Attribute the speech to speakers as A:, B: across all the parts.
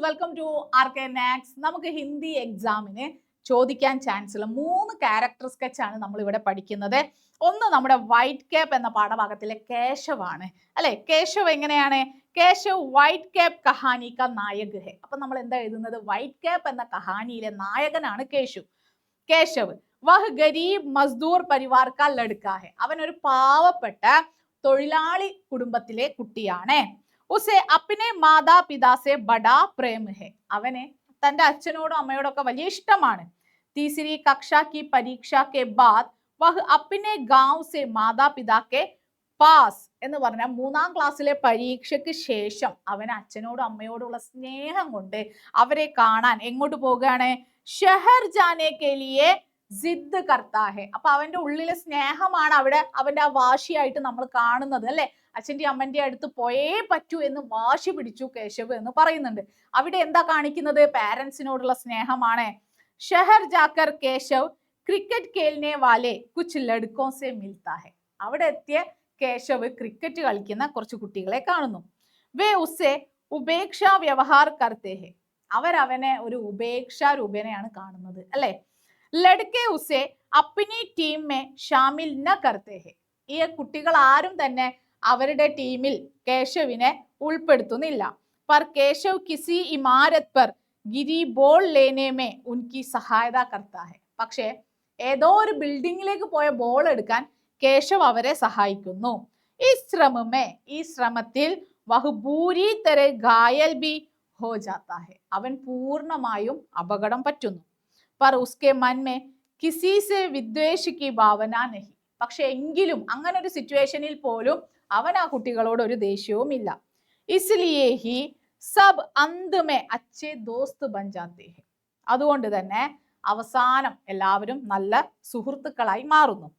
A: Welcome to ആർക്കെ NAAC's. നമുക്ക് ഹിന്ദി എക്സാമിന് ചോദിക്കാൻ ചാൻസ് ഉള്ള 3 ക്യാരക്ടർ സ്കെച്ച് ആണ് നമ്മൾ ഇവിടെ പഠിക്കുന്നത്. ഒന്ന് നമ്മുടെ വൈറ്റ് ക്യാപ്പ് എന്ന പാഠഭാഗത്തിലെ കേശവാണ് അല്ലെ. കേശവ് എങ്ങനെയാണ്? കേശവ് വൈറ്റ് ക്യാപ്പ് കഹാനി കാ നായക് ഹെ. അപ്പൊ നമ്മൾ എന്താ എഴുതുന്നത്? വൈറ്റ് ക്യാപ്പ് എന്ന കഹാനിയിലെ നായകനാണ് കേശവ്. വഹ് ഗരീബ് മസ്ദൂർ പരിവാർ കാ ലഡ്കാ ഹെ. അവൻ ഒരു പാവപ്പെട്ട തൊഴിലാളി കുടുംബത്തിലെ കുട്ടിയാണ്. ഉസെ അപ്നെ മാതാപിതാസെ ബഡാ പ്രേം ഹെ. അവന് തന്റെ അച്ഛനോടും അമ്മയോടും ഒക്കെ വലിയ ഇഷ്ടമാണ്. തീസരി കക്ഷ കി പരീക്ഷ കെ ബാദ് വഹ് അപ്നെ ഗാവ് സെ മാതാപിതാ കെ പാസ് എന്ന് പറഞ്ഞാൽ 3ാം ക്ലാസ്സിലെ പരീക്ഷയ്ക്ക് ശേഷം അവൻ അച്ഛനോടും അമ്മയോടുള്ള സ്നേഹം കൊണ്ട് അവരെ കാണാൻ എങ്ങോട്ട് പോകുകയാണ്? ഷഹർ ജാനെ കെ ലിയെ ജിദ് കർത്താ ഹെ. അപ്പൊ അവന്റെ ഉള്ളിലെ സ്നേഹമാണ് അവിടെ അവന്റെ ആ വാശിയായിട്ട് നമ്മൾ കാണുന്നത് അല്ലെ. അച്ഛന്റെ അമ്മന്റെ അടുത്ത് പോയേ പറ്റൂ എന്ന് വാശി പിടിച്ചു കേശവ് എന്ന് പറയുന്നുണ്ട്. അവിടെ എന്താ കാണിക്കുന്നത്? പാരന്റ്സിനോടുള്ള സ്നേഹമാണ്. ഷഹർ ജാക്കർ കേശവ് ക്രിക്കറ്റ് കേൽനെ വാലെ കുച്ച് ലഡ്കോ സെ മിൽത്താ ഹെ. അവിടെ എത്തിയ കേശവ് ക്രിക്കറ്റ് കളിക്കുന്ന കുറച്ച് കുട്ടികളെ കാണുന്നു. വേ ഉസെ ഉപേക്ഷാ വ്യവഹാർ കർത്തേ ഹെ. അവരവനെ ഒരു ഉപേക്ഷാ രൂപേണയാണ് കാണുന്നത് അല്ലെ. ലഡ്കെ ഉസെ അപ്നി ടീം മേ ഷാമിൽ ന കർത്തേ ഹെ. ഈ കുട്ടികൾ ആരും തന്നെ അവരുടെ ടീമിൽ കേശവിനെ ഉൾപ്പെടുത്തുന്നില്ല. പർ കേശവ് കിസി ഇമാരത് പർ ഗിരി ബോൾ ലേനെ മേ ഉൻകി സഹായത കർത്താ ഹെ. പക്ഷേ ഏതോ ഒരു ബിൽഡിങ്ങിലേക്ക് പോയ ബോൾ എടുക്കാൻ കേശവ് അവരെ സഹായിക്കുന്നു. ഈ ശ്രമത്തിൽ വഹ് പൂരി തര ഘായൽ ബി ഹോ ജാത്താ ഹെ. അവൻ പൂർണ്ണമായും അപകടം പറ്റുന്നു. पर उसके मन में किसी से विद्वेष की भावना नहीं. പക്ഷെ എങ്കിലും അങ്ങനെ ഒരു സിറ്റുവേഷനിൽ പോലും അവൻ ആ കുട്ടികളോട് ഒരു ദേഷ്യവും ഇല്ല. इसलिए ही सब अंत में अच्छे दोस्त बन जाते हैं. അതുകൊണ്ട് തന്നെ അവസാനം എല്ലാവരും നല്ല സുഹൃത്തുക്കളായി മാറുന്നു.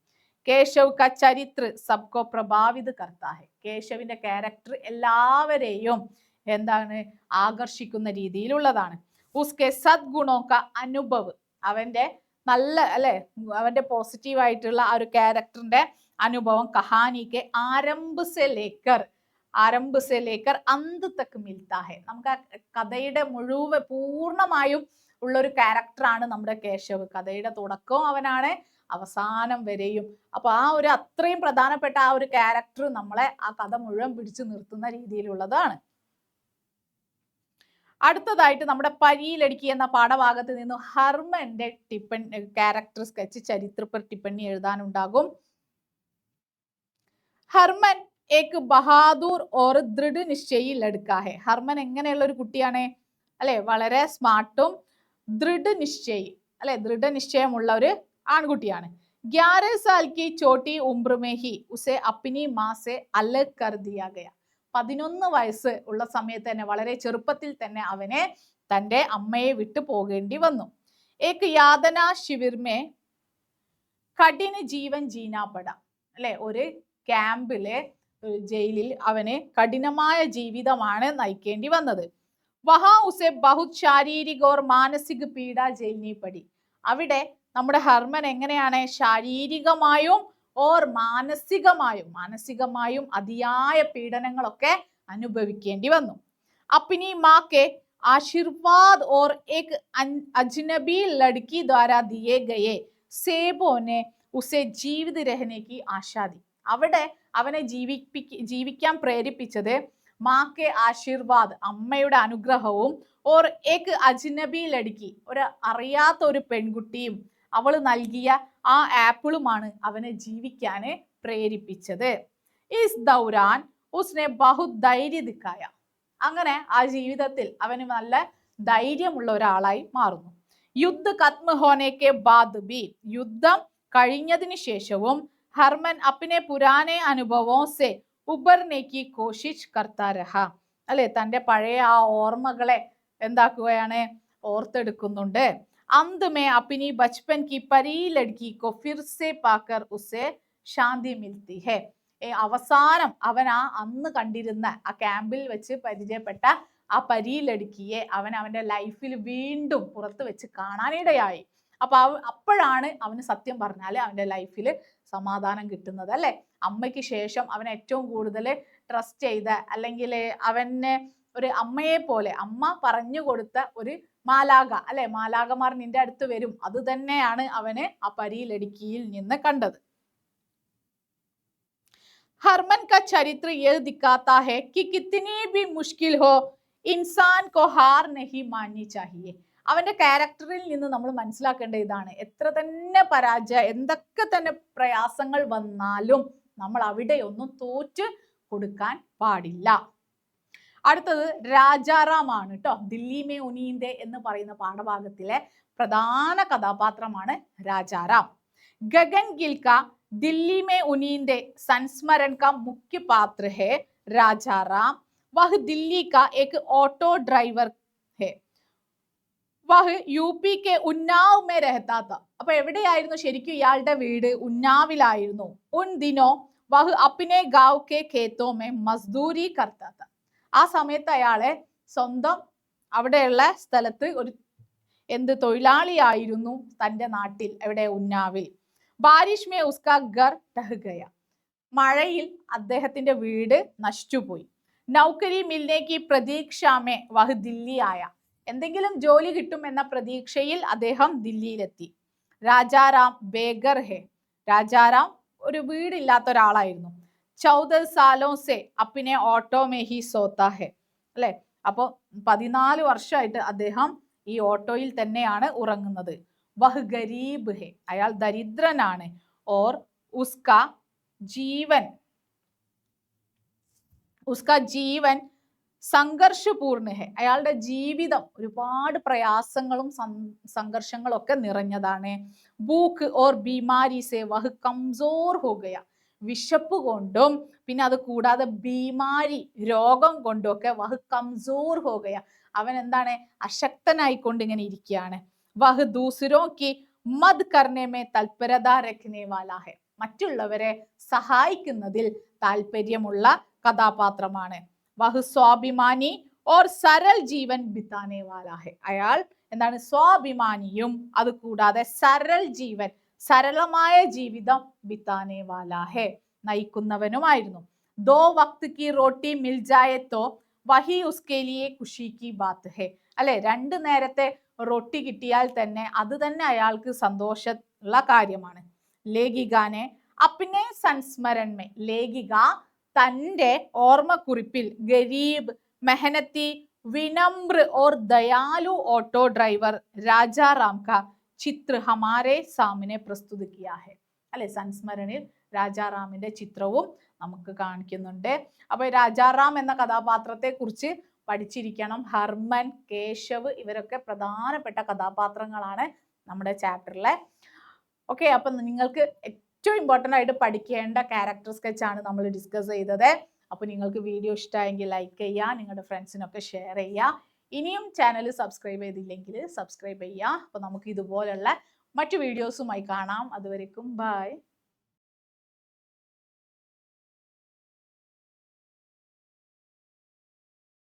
A: കേശവ് ക ചരിത്ര സബ്കോ പ്രഭാവിത് കർത്താ ഹെ. കേശവിന്റെ ക്യാരക്ടർ എല്ലാവരെയും എന്താണ് ആകർഷിക്കുന്ന രീതിയിലുള്ളതാണ്. ഉസ്കെ സദ്ഗുണോ ക അനുഭവ്. അവന്റെ നല്ല അല്ലെ അവന്റെ പോസിറ്റീവ് ആയിട്ടുള്ള ആ ഒരു ക്യാരക്ടറിന്റെ അനുഭവം കഹാനിക്ക് ആരംഭ സെ ലേക്കർ അന്ത് തക്ക് മിൽത്താ ഹെ. നമുക്ക് ആ കഥയുടെ മുഴുവൻ പൂർണ്ണമായും ഉള്ള ഒരു ക്യാരക്ടറാണ് നമ്മുടെ കേശവ്. കഥയുടെ തുടക്കവും അവനാണ്, അവസാനം വരെയും. അപ്പൊ ആ ഒരു അത്രയും പ്രധാനപ്പെട്ട ആ ഒരു ക്യാരക്ടർ നമ്മളെ ആ കഥ മുഴുവൻ പിടിച്ചു നിർത്തുന്ന രീതിയിലുള്ളതാണ്. അടുത്തതായിട്ട് നമ്മുടെ പരീലടുക്കി എന്ന പാഠഭാഗത്ത് നിന്ന് ഹർമന്റെ ക്യാരക്ടർ സ്കെച്ച് ചരിത്ര पर टिप्पणी എഴുതാനുണ്ടാകും. ഹർമൻ ഏക് ബഹാദൂർ ഓർ ദൃഢ നിശ്ചയി ലഡ്കാ ഹെ. ഹർമൻ എങ്ങനെയുള്ള ഒരു കുട്ടിയാണ് അല്ലെ? വളരെ സ്മാർട്ടും ദൃഢനിശ്ചയമുള്ള ഒരു ആൺകുട്ടിയാണ്. 11 साल की छोटी उम्र में ही उसे अपनी माँ से अलग कर दिया गया. 11 വയസ്സ് ഉള്ള സമയത്ത് തന്നെ വളരെ ചെറുപ്പത്തിൽ തന്നെ അവനെ തന്റെ അമ്മയെ വിട്ടു പോകേണ്ടി വന്നു. ഏക് യാതനാ ശിവിർ മേ കഠിന ജീവൻ ജീനാ പട. അല്ലെ, ഒരു ക്യാമ്പിലെ ജയിലിൽ അവന് കഠിനമായ ജീവിതമാണ് നയിക്കേണ്ടി വന്നത്. വഹാ ഉസെ ബഹുത് ശാരീരിക ഓർ മാനസിക പീഡ ജയിലിനി പടി. അവിടെ നമ്മുടെ ഹർമൻ എങ്ങനെയാണ് ശാരീരികമായും ഓർ മാനസികമായും അതിയായ പീഡനങ്ങളൊക്കെ അനുഭവിക്കേണ്ടി വന്നു. അപ്നി മാ കെ ആശീർവാദ് ഓർ ഏക് അജ്നബി ലഡ്കി ദ്വാരാ ദിയേ ഗയേ സേബോനെ ഉസെ ജീവിത രഹനെ കി ആശാ ദി. അവിടെ അവനെ ജീവിക്കാൻ പ്രേരിപ്പിച്ചത് മാ കെ ആശീർവാദ്, അമ്മയുടെ അനുഗ്രഹവും, ഓർ ഏക് അജ്നബി ലഡ്കി, ഒരു അറിയാത്ത ഒരു പെൺകുട്ടിയും അവൾ നൽകിയ ആ ആപ്പിളുമാണ് അവനെ ജീവിക്കാൻ പ്രേരിപ്പിച്ചത്. ഇസ് ദൗരാൻ ഉസ്നെ ബഹുത് ധൈര്യ ദിക്കായ. അങ്ങനെ ആ ജീവിതത്തിൽ അവന് നല്ല ധൈര്യമുള്ള ഒരാളായി മാറുന്നു. യുദ്ധ ഖത്മ ഹോനെ കെ ബാദ് ബി. യുദ്ധം കഴിഞ്ഞതിന് ശേഷവും ഹർമൻ അപ്നെ പുരാനെ അനുഭവോ സെ ഉബർനെ കി കോശിഷ് കർത്താ രഹ. അല്ലെ, തന്റെ പഴയ ആ ഓർമ്മകളെ എന്താക്കുകയാണ്? ഓർത്തെടുക്കുന്നുണ്ട്. अंत में अपनी बचपन की परी लड़की को फिर से पाकर उसे शांति मिलती है. അവസാനം അവൻ ആ അന്ന് കണ്ടിരുന്ന ആ ക്യാമ്പിൽ വെച്ച് പരിചയപ്പെട്ട ആ പരി ലടുക്കിയെ അവൻ അവന്റെ ലൈഫിൽ വീണ്ടും പുറത്ത് വെച്ച് കാണാനിടയായി. അപ്പൊ അപ്പോഴാണ് അവന് സത്യം പറഞ്ഞാൽ അവന്റെ ലൈഫിൽ സമാധാനം കിട്ടുന്നത് അല്ലെ. അമ്മയ്ക്ക് ശേഷം അവൻ ഏറ്റവും കൂടുതൽ ട്രസ്റ്റ് ചെയ്ത അല്ലെങ്കിൽ അവനെ ഒരു അമ്മയെ പോലെ, അമ്മ പറഞ്ഞു കൊടുത്ത ഒരു മാലാക, അല്ലെ, മാലാകമാർ നിന്റെ അടുത്ത് വരും, അത് തന്നെയാണ് അവന് ആ പരീലടുക്കിയിൽ നിന്ന് കണ്ടത്. हरमन का चरित्र यह दिखाता है कि कितनी भी मुश्किल हो इंसान को हार नहीं माननी चाहिए. അവന്റെ ക്യാരക്ടറിൽ നിന്ന് നമ്മൾ മനസ്സിലാക്കേണ്ട ഇതാണ്, എത്ര തന്നെ പരാജയം, എന്തൊക്കെ തന്നെ പ്രയാസങ്ങൾ വന്നാലും നമ്മൾ അവിടെയൊന്നും തോറ്റ് കൊടുക്കാൻ പാടില്ല. അടുത്തത് രാജാറാം ആണ് കേട്ടോ. ദില്ലി മേ ഉനീന്ദെ എന്ന് പറയുന്ന പാഠഭാഗത്തിലെ പ്രധാന കഥാപാത്രമാണ് രാജാറാം. ഗഗൻ ഗിൽക दिल्ली में उनींदे संस्मरण का मुख्य पात्र है राजा राम. वह दिल्ली का एक ऑटो ड्राइवर है. वह यूपी के उन्नाव में रहता था. അപ്പൊ എവിടെയായിരുന്നു ശരിക്കും ഇയാളുടെ വീട്? ഉന്നാവിലായിരുന്നു. ഉൻ ദിനോ വഹ് അപ്നെ ഗാവ് കെ ഖേത്തോ മേ മസ്ദൂരി കർത്താ था. ആ സമയത്ത് അയാളെ സ്വന്തം അവിടെയുള്ള സ്ഥലത്ത് ഒരു തൊഴിലാളിയായിരുന്നു തന്റെ നാട്ടിൽ, എവിടെ? ഉന്നാവിൽ. ബാരിഷ് മേ ഉസ്കാ ഗർ ടഹ് ഗയ. മഴയിൽ അദ്ദേഹത്തിന്റെ വീട് നശിച്ചുപോയി. നൗകരി മിൽനെ കി പ്രതീക്ഷാമേ വഹ് ദില്ലി ആയ. എന്തെങ്കിലും ജോലി കിട്ടും എന്ന പ്രതീക്ഷയിൽ അദ്ദേഹം ദില്ലിയിലെത്തി. രാജാറാം ബേഗർ ഹെ. രാജാറാം ഒരു വീടില്ലാത്ത ഒരാളായിരുന്നു. 14 സാലോं സെ അപ്നെ ഓട്ടോ മേ ഹി സോത്താ ഹെ. അല്ലെ, അപ്പൊ 14 വർഷമായിട്ട് അദ്ദേഹം ഈ ഓട്ടോയിൽ തന്നെയാണ് ഉറങ്ങുന്നത്. വഹ് ഗരീബ് ഹെ. അയാൾ ദരിദ്രനാണ്. ഓർ ഉസ്കാ ജീവൻ സംഘർഷപൂർണ്ണ ഹെ. അയാളുടെ ജീവിതം ഒരുപാട് പ്രയാസങ്ങളും സംഘർഷങ്ങളും ഒക്കെ നിറഞ്ഞതാണ്. ഭൂക്ക് ഓർ ബീമാരി സെ വഹ് കംസോർ ഹോ ഗയ. വിശപ്പ് കൊണ്ടും പിന്നെ അത് കൂടാതെ ബീമാരി, രോഗം കൊണ്ടും ഒക്കെ വഹ് കംസോർ ഹോ ഗയ. അവൻ എന്താണ്? അശക്തനായിക്കൊണ്ട് ഇങ്ങനെ ഇരിക്കുകയാണ്. വഹ് ദൂസരോ കി മദ് കർനെ മേ തൽപരത രഖ്നെ വാലാ ഹെ. മറ്റുള്ളവരെ സഹായിക്കുന്നതിൽ താല്പര്യമുള്ള കഥാപാത്രമാണ്. വഹ് സ്വാഭിമാനി ഓർ സരൽ ജീവൻ ബിതാനെ വാലാ ഹെ. അയാൾ എന്താണ്? സ്വാഭിമാനിയും അത് കൂടാതെ സരൽ ജീവൻ, സരളമായ ജീവിതം ബിതാനെ വാലാ ഹെ, നയിക്കുന്നവനുമായിരുന്നു. ദോ വക്ത് കി റോട്ടി മിൽ ജായേ തോ വഹി ഉസ്കെ ലിയേ ഖുഷി കി ബാത് ഹെ. അല്ലെ, 2 നേരത്തെ റൊട്ടി കിട്ടിയാൽ തന്നെ അത് തന്നെ അയാൾക്ക് സന്തോഷമുള്ള കാര്യമാണ്. ലേഖികാനെ അപ്നെ സംസ്മരൺമേ. ലേഖിക തന്റെ ഓർമ്മക്കുറിപ്പിൽ ഗരീബ്, മെഹനത്തി, വിനമ്ര और दयालु ऑटो ड्राइवर राजा राम का ചിത്ര ഹമാരെ സാമനെ പ്രസ്തുത കിയാ ഹെ. അല്ലെ, സംസ്മരണിൽ രാജാറാമിന്റെ ചിത്രവും നമുക്ക് കാണിക്കുന്നുണ്ട്. അപ്പൊ രാജാറാം എന്ന കഥാപാത്രത്തെ കുറിച്ച് പഠിച്ചിരിക്കണം. ഹർമൻ, കേശവ് ഇവരൊക്കെ പ്രധാനപ്പെട്ട കഥാപാത്രങ്ങളാണ് നമ്മുടെ ചാപ്റ്ററിലെ. ഓക്കെ, അപ്പൊ നിങ്ങൾക്ക് ഏറ്റവും ഇമ്പോർട്ടൻ്റ് ആയിട്ട് പഠിക്കേണ്ട ക്യാരക്ടർ സ്കെച്ച് ആണ് നമ്മൾ ഡിസ്കസ് ചെയ്തത്. അപ്പൊ നിങ്ങൾക്ക് വീഡിയോ ഇഷ്ടമായെങ്കിൽ ലൈക്ക് ചെയ്യുക, നിങ്ങളുടെ ഫ്രണ്ട്സിനൊക്കെ ഷെയർ ചെയ്യുക. ഇനിയും ചാനൽ സബ്സ്ക്രൈബ് ചെയ്തില്ലെങ്കിൽ സബ്സ്ക്രൈബ് ചെയ്യുക. അപ്പൊ നമുക്ക് ഇതുപോലുള്ള മറ്റു വീഡിയോസുമായി കാണാം. അതുവരേക്കും ബൈ.